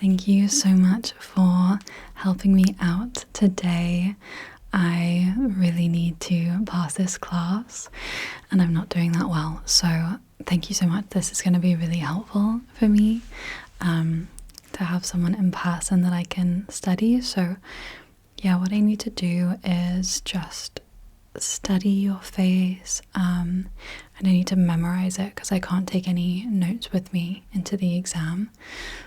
Thank you so much for helping me out today. I really need to pass this class and I'm not doing that well. So thank you so much. This is going to be really helpful for me to have someone in person that I can study. So yeah, what I need to do is just study your face and I need to memorize it because I can't take any notes with me into the exam.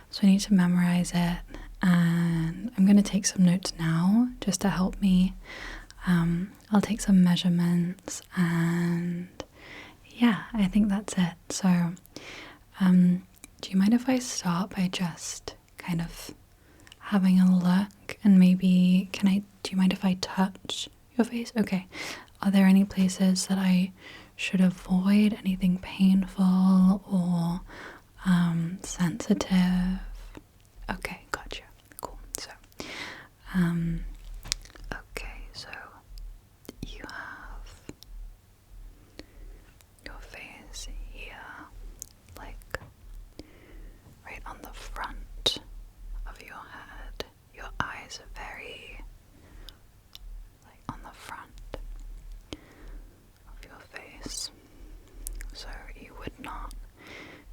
So I need to memorize it, and I'm going to take some notes now just to help me. I'll take some measurements, and yeah, I think that's it. So do you mind if I start by just kind of having a look, and maybe do you mind if I touch your face? Okay. Are there any places that I should avoid? Anything painful or sensitive? Okay, gotcha. Cool. So, okay, so you have your face here, like right on the front of your head. Your eyes are very on the front of your face, so you would not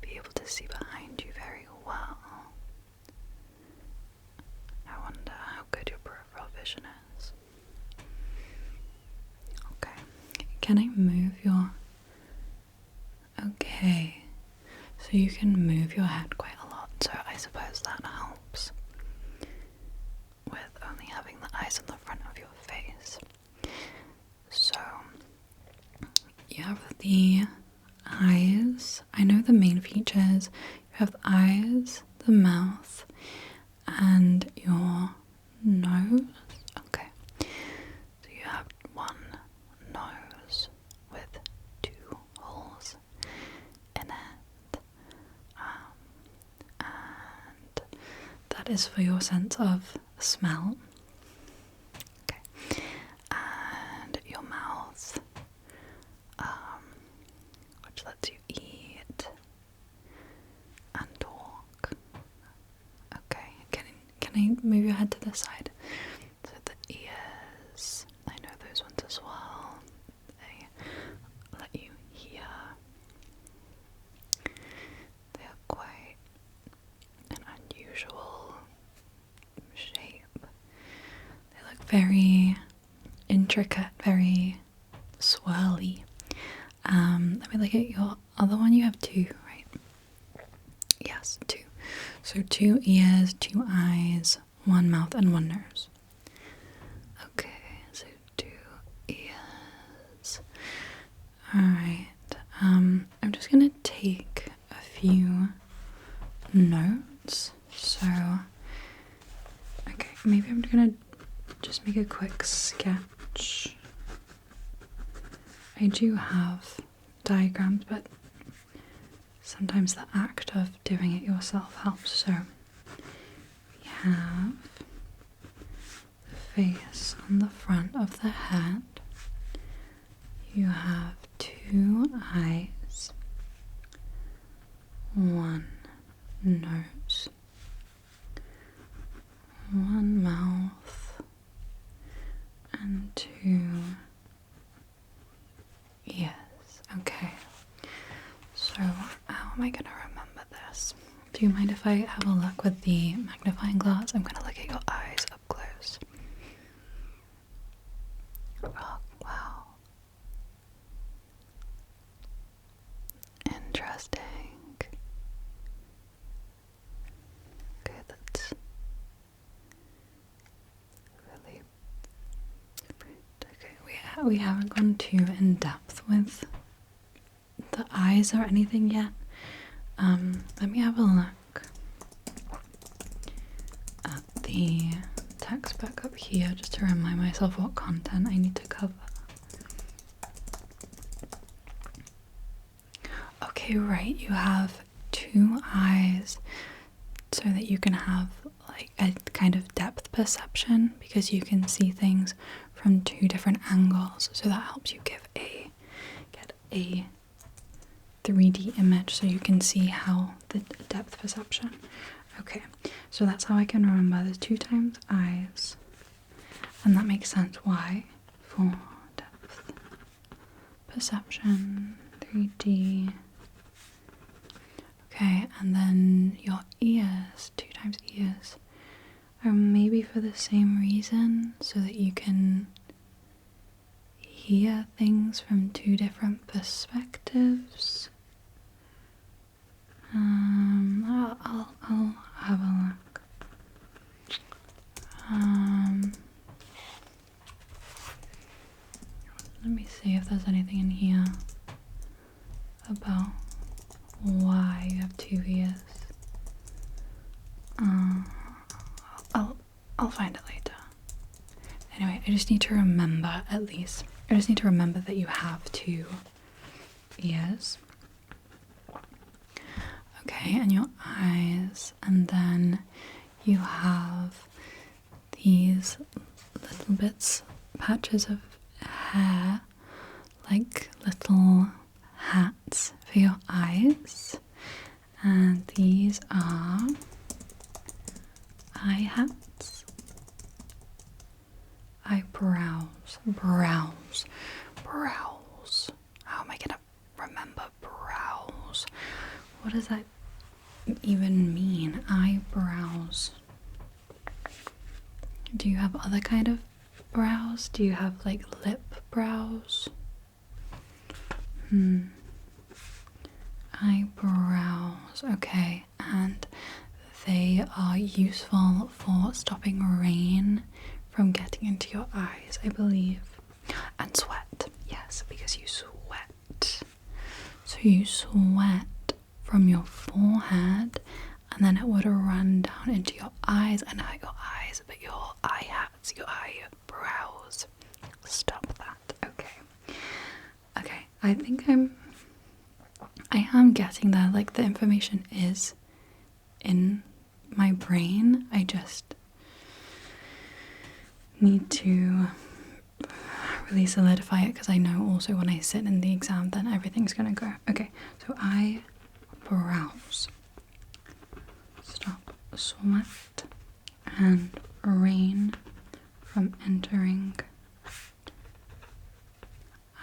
be able to see behind you very well. I wonder how good your peripheral vision is. Okay, can I move your... Okay, so you can move your head quite a lot, so I suppose that helps with only having the eyes on the front of your face. So you have the eyes. I know the main features. You have the eyes, the mouth, and your nose. Okay, so you have one nose with two holes in it, and that is for your sense of smell. Okay, and your mouth, which lets you eat and talk. Okay, can I move your head to the side? So the ears, I know those ones as well. They let you hear. They are quite an unusual shape. They look very intricate, very swirly. Let me look at your other one. You have two, right? Yes, two. So 2 ears, 2 eyes, 1 mouth, and 1 nose. Okay, so 2 ears. Alright, I'm just gonna take a few notes. So, okay, maybe I'm gonna just make a quick sketch. I do have diagrams, but sometimes the act of doing it yourself helps. So we have the face on the front of the head. You have 2 eyes, 1 nose, 1 mouth, and 2 ears. Okay, so how am I going to remember this? Do you mind if I have a look with the magnifying glass? I'm going to look at your eyes up close. Oh, wow. Interesting. Okay, that's really... Okay, we haven't gone too in depth with the eyes or anything yet. Let me have a look at the textbook up here just to remind myself what content I need to cover. Okay, right, you have 2 eyes so that you can have like a kind of depth perception because you can see things from 2 different angles, so that helps you get a 3D image so you can see how the depth perception. Okay, so that's how I can remember. There's 2 times eyes, and that makes sense why. For depth perception, 3D. Okay, and then your ears, 2 times ears, are maybe for the same reason, so that you can hear things from 2 different perspectives. I'll have a look. Let me see if there's anything in here about why you have 2 ears. I'll find it later. Anyway, I just need to remember, at least. I just need to remember that you have 2 ears. Okay, and your eyes, and then you have these little bits, patches of hair, like little hats for your eyes, and these are eye hats. Eyebrows, brows. How am I gonna remember brows? What does that even mean? Eyebrows. Do you have other kind of brows? Do you have like lip brows? Eyebrows, okay, and they are useful for stopping rain from getting into your eyes, I believe. And sweat, yes, because you sweat. So you sweat from your forehead, and then it would run down into your eyes, and not your eyes, but your eye hats, your eyebrows. Stop that. Okay, I think I am getting there. Like, the information is in my brain. I just need to really solidify it, because I know also when I sit in the exam then everything's gonna go. Okay, so eyebrows. Stop sweat and rain from entering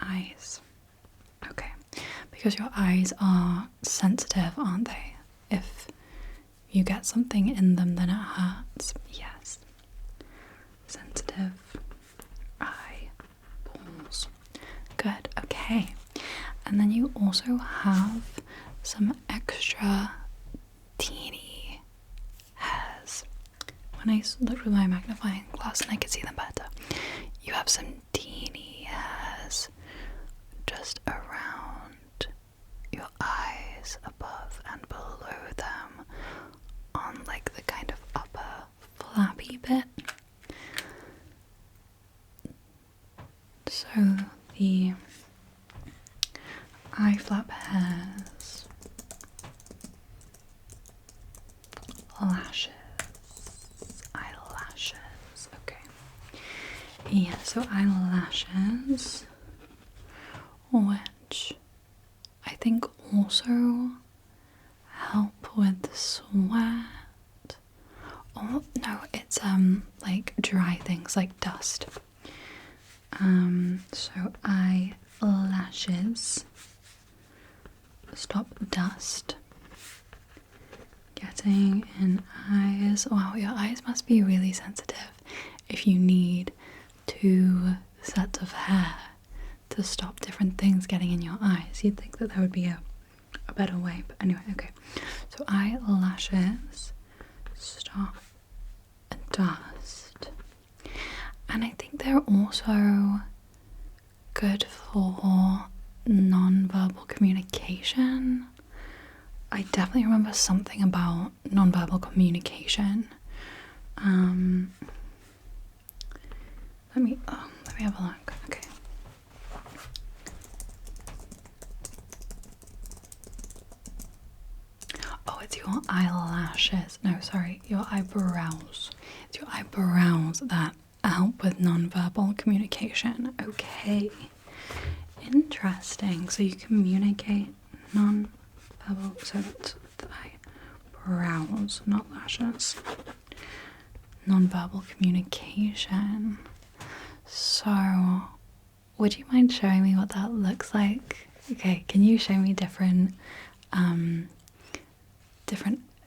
eyes. Okay, because your eyes are sensitive, aren't they? If you get something in them, then it hurts. Yes. Sensitive eyeballs. Good, okay. And then you also have some extra teeny hairs. When I looked with my magnifying glass and I could see them better, you have some teeny hairs just around your eyes, above and below them, on like the kind of upper flappy bit. So the eye flap hairs, eyelashes, okay. Yeah, so eyelashes, which I think also help with sweat. Oh no, it's like dry things like dust. So eyelashes stop dust getting in eyes. Wow, your eyes must be really sensitive if you need 2 sets of hair to stop different things getting in your eyes. You'd think that there would be a better way, but anyway, okay. So eyelashes stop dust. And I think they're also good for non-verbal communication. I definitely remember something about non-verbal communication. Let me have a look. Okay. Oh, it's your eyelashes. No, sorry, your eyebrows. It's your eyebrows that help with non-verbal communication. Okay. Interesting. So you communicate non-verbal, so that's the brows, not lashes. Nonverbal communication. So, would you mind showing me what that looks like? Okay, can you show me different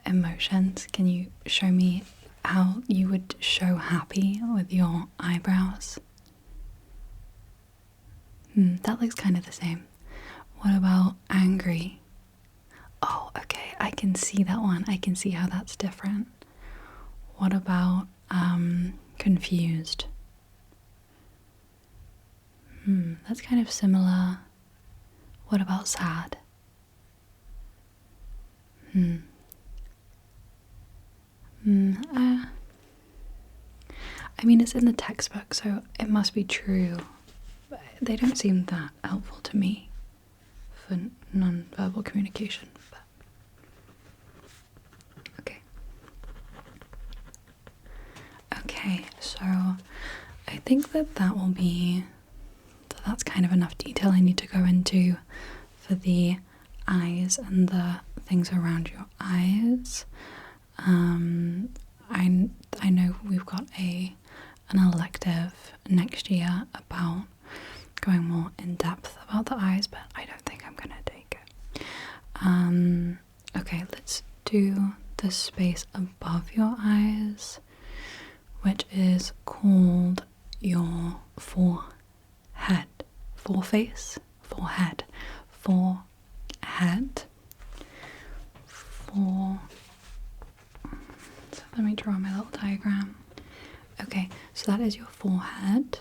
emotions? Can you show me how you would show happy with your eyebrows? That looks kind of the same. What about angry? Oh, okay, I can see that one. I can see how that's different. What about confused? That's kind of similar. What about sad? I mean, it's in the textbook, so it must be true. But they don't seem that helpful to me for non-verbal communication. But okay, so I think that will be. That's kind of enough detail I need to go into for the eyes and the things around your eyes. I know we've got an elective next year about going more in depth about the eyes, but I don't think I'm gonna take it. Okay, let's do the space above your eyes, which is called your forehead. Foreface, forehead, forehead, so let me draw my little diagram. Okay, so that is your forehead,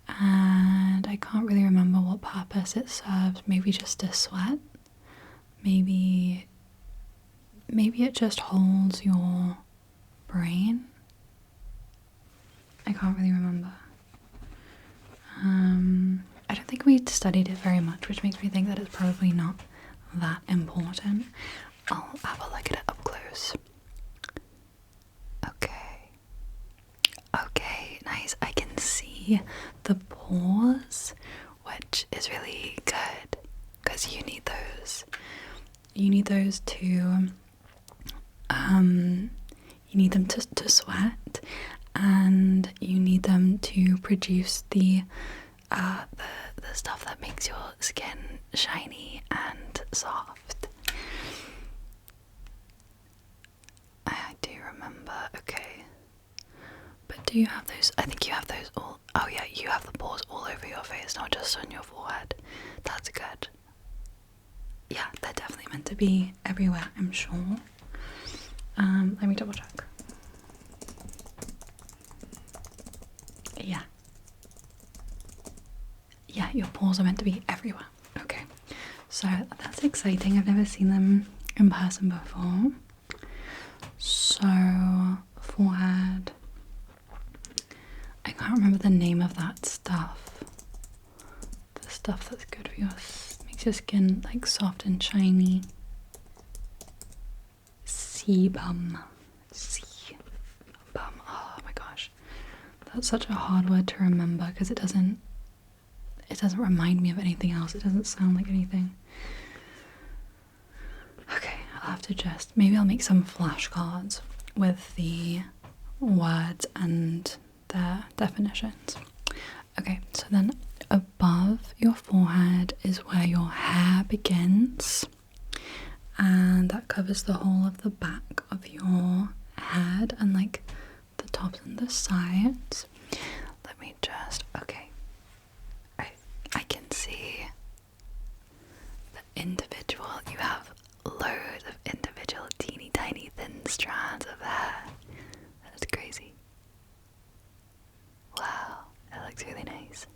and I can't really remember what purpose it serves. Maybe just to sweat. Maybe it just holds your brain. I can't really remember. I don't think we studied it very much, which makes me think that it's probably not that important. I'll have a look at it up close. Okay, nice. I can see the pores, which is really good because you need those. You need those to you need them to sweat, and you need them to produce the stuff that makes your skin shiny and soft. I do remember. Okay, but do you have those? I think you have those all. Oh yeah, you have the pores all over your face, not just on your forehead. That's good. Yeah, they're definitely meant to be everywhere, I'm sure. Let me double check. Yeah, your pores are meant to be everywhere. Okay, so that's exciting. I've never seen them in person before. So, forehead. I can't remember the name of that stuff. The stuff that's good for makes your skin like soft and shiny. Sebum. Sebum. Oh my gosh. That's such a hard word to remember because it doesn't remind me of anything else. It doesn't sound like anything. Okay, I'll have to maybe I'll make some flashcards with the words and their definitions. Okay, so then above your forehead is where your hair begins, and that covers the whole of the back of your head and like the tops and the sides. Let me just, okay, I can see the individual, you have loads of individual teeny tiny thin strands of hair. That's crazy. Wow, that looks really nice.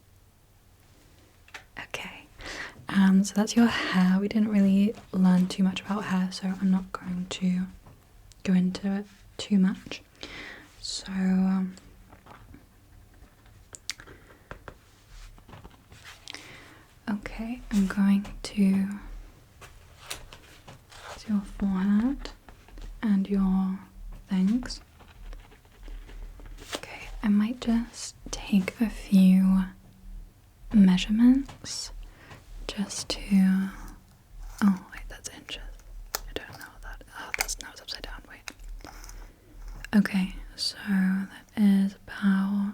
Okay, so that's your hair. We didn't really learn too much about hair, so I'm not going to go into it too much. So okay, I'm going to your forehead and your things. Okay, I might just take a few measurements just to, oh wait, that's inches. I don't know what that, oh Okay, so that is about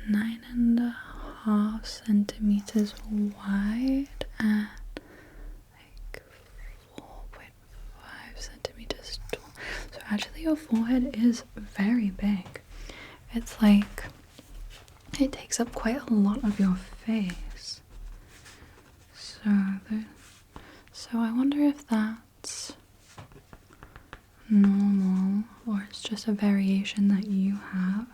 9.5 centimeters wide and like 4.5 centimeters tall. So actually your forehead is very big. It's like it takes up quite a lot of your face. So I wonder if that's normal or it's just a variation that you have.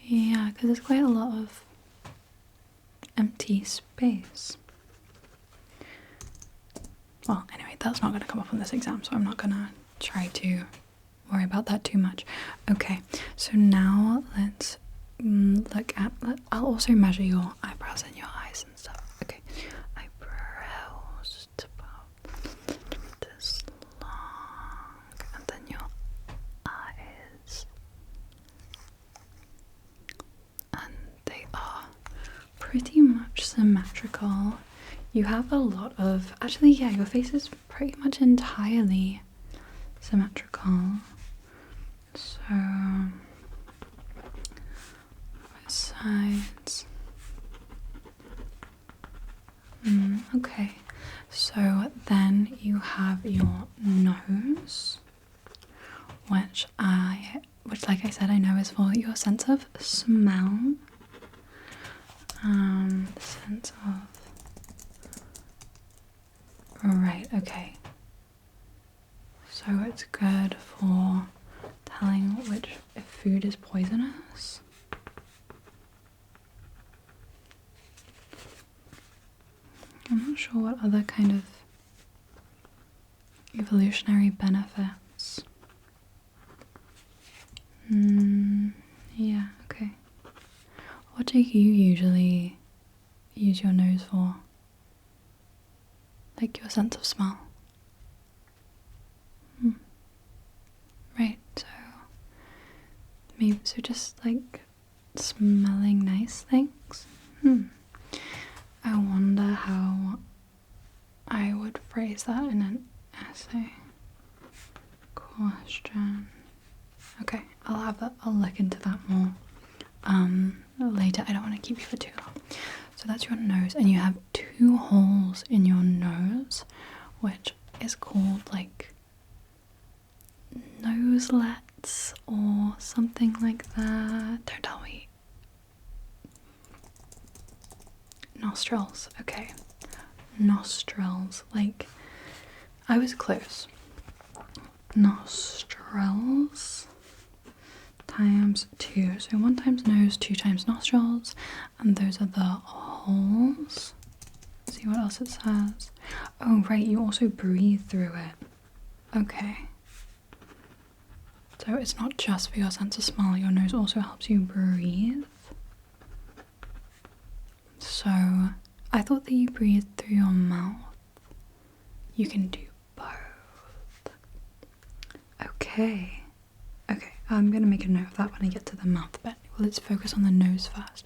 Yeah, because there's quite a lot of empty space. Well, anyway, that's not going to come up on this exam, so I'm not going to try to worry about that too much. Okay, so now let's look at, I'll also measure your eyebrows and your eyes and stuff. Okay, eyebrows about this long, and then your eyes, and they are pretty much symmetrical. You have a lot of, actually, yeah, your face is pretty much entirely symmetrical. So, sides. Okay, so then you have your nose, which like I said, I know is for your sense of smell. The sense of, right, okay. So it's good for telling if food is poisonous. I'm not sure what other kind of evolutionary benefits. Yeah, okay. What do you usually use your nose for? Like your sense of smell? Right, so just like smelling nice things? I wonder how I would phrase that in an essay question. Okay, I'll look into that more later. I don't want to keep you for too long. So that's your nose, and you have 2 holes in your nose, which is called like noselets or something like that. Don't tell me. Nostrils. Okay. Nostrils. Like, I was close. Nostrils times 2. So 1 times nose, 2 times nostrils, and those are the holes. Let's see what else it says. Oh, right, you also breathe through it. Okay. So it's not just for your sense of smell, your nose also helps you breathe. So I thought that you breathed through your mouth. You can do both. Okay. Okay, I'm gonna make a note of that when I get to the mouth bit. Well, let's focus on the nose first.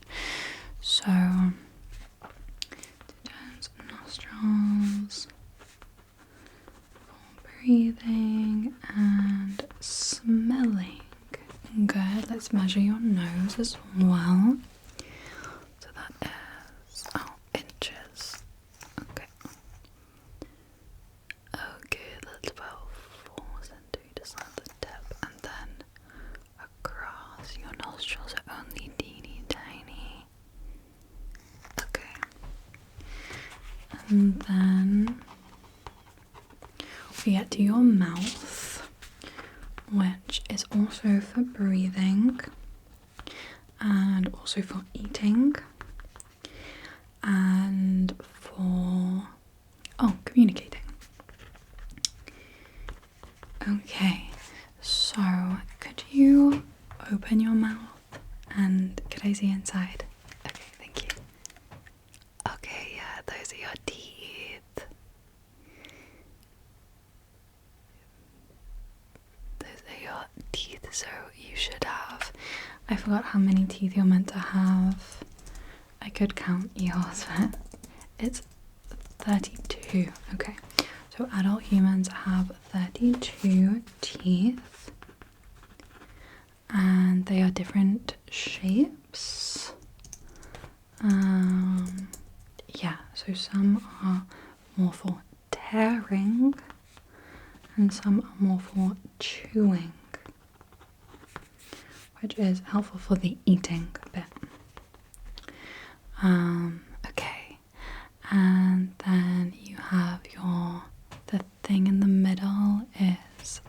So, 2 times nostrils, breathing and smelling. Good. Let's measure your nose as well. So that is inches. Okay. Okay, that's about 4 centimeters at the tip, and then across your nostrils are only teeny tiny. Okay. And then we get to your mouth, which is also for breathing and also for eating and for communicating. Okay, so could you open your mouth and could I see inside? Okay, thank you. Okay, yeah, those are your teeth. Those are your teeth, so you should have, I forgot how many teeth you're meant to have. I could count yours, but it's 32. Okay, so So adult humans have 32 teeth, and they are different shapes. Yeah, so some are more for tearing and some are more for chewing, which is helpful for the eating bit. Okay, and then you have the thing in the middle is,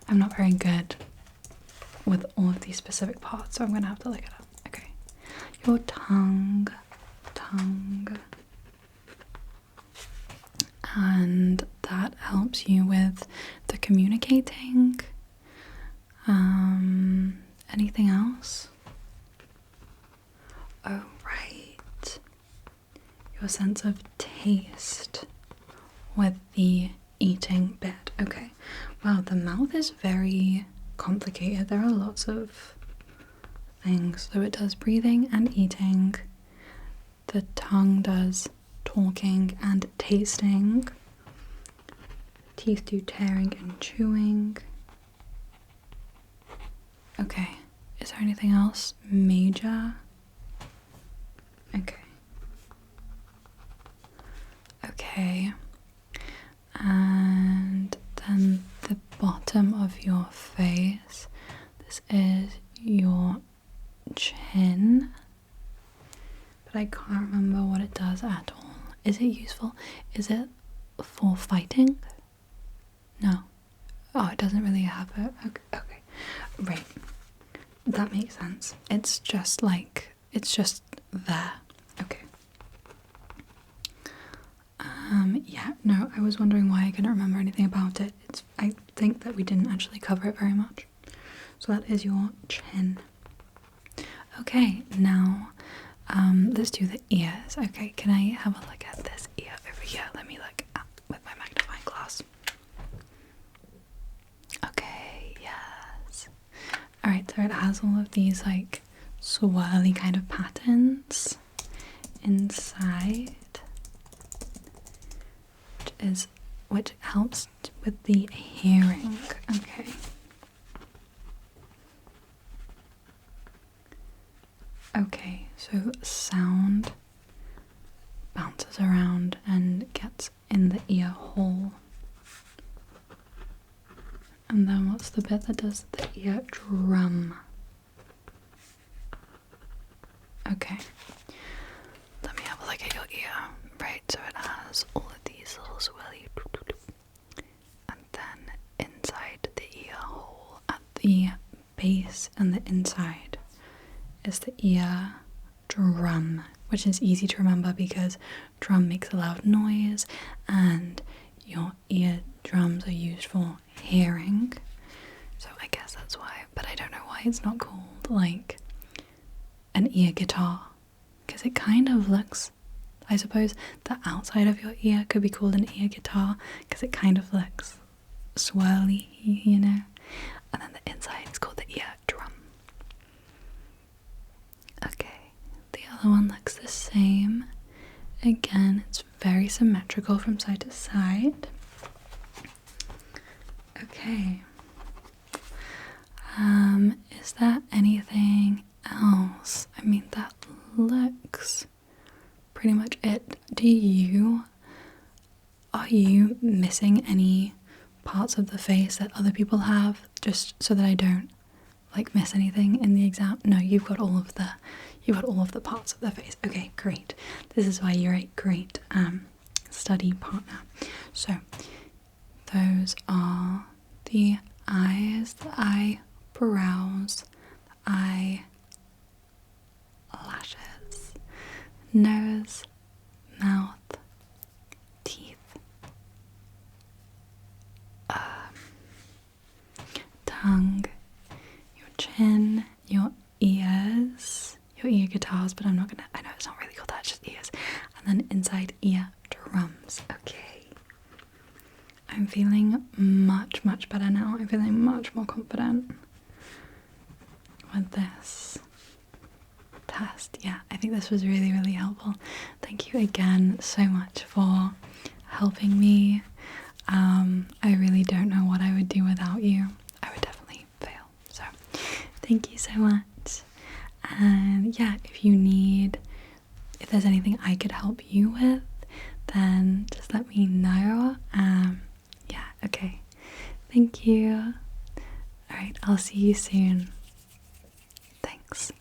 I'm not very good with all of these specific parts, so I'm gonna have to look it up. Okay, your tongue, and that helps you with the communicating. Anything else? Oh, right. Your sense of taste with the eating bit. Okay. Wow, the mouth is very complicated. There are lots of things. So it does breathing and eating. The tongue does talking and tasting. Teeth do tearing and chewing. Okay. Is there anything else major? Okay. Okay. And then the bottom of your face. This is your chin. But I can't remember what it does at all. Is it useful? Is it for fighting? No. Oh, it doesn't really have a... Okay. Right. That makes sense. It's just there. Okay. Yeah, no, I was wondering why I couldn't remember anything about it. I think that we didn't actually cover it very much. So that is your chin. Okay, now, let's do the ears. Okay, can I have a look at this ear over here? Let me look at with my magnifying glass. Okay, yes. Alright, so it has all of these like swirly kind of patterns inside, which helps with the hearing. Okay. Okay, so sound bounces around and gets in the ear hole. And then what's the bit that does the ear drum? Okay. Let me have a look at your ear. Right, so it has all of these little swirly, and then inside the ear hole at the base and the inside is the ear drum, which is easy to remember because drum makes a loud noise and your ear drums are used for hearing. So I guess that's why, but I don't know why it's not called like an ear guitar, because it kind of looks, I suppose the outside of your ear could be called an ear guitar because it kind of looks swirly, you know, and then the inside is called the ear drum. Okay, the other one looks the same. Again, it's very symmetrical from side to side. Okay. Is there anything else? I mean, that looks pretty much it. Are you missing any parts of the face that other people have, just so that I don't like miss anything in the exam? No, you've got all of the parts of the face. Okay, great. This is why you're a great study partner. So those are the eyes, the eyebrows, the eyelashes, nose, mouth, teeth, tongue, your chin, your ears, your ear guitars, but I know it's not really called that, it's just ears, and then inside ear drums. Okay. I'm feeling much better now. I'm feeling much more confident with this test. Yeah, I think this was really helpful. Thank you again so much for helping me. I really don't know what I would do without you. I would definitely fail. So thank you so much. And yeah, if there's anything I could help you with, then just let me know. Yeah, okay. Thank you. Alright, I'll see you soon. Thanks.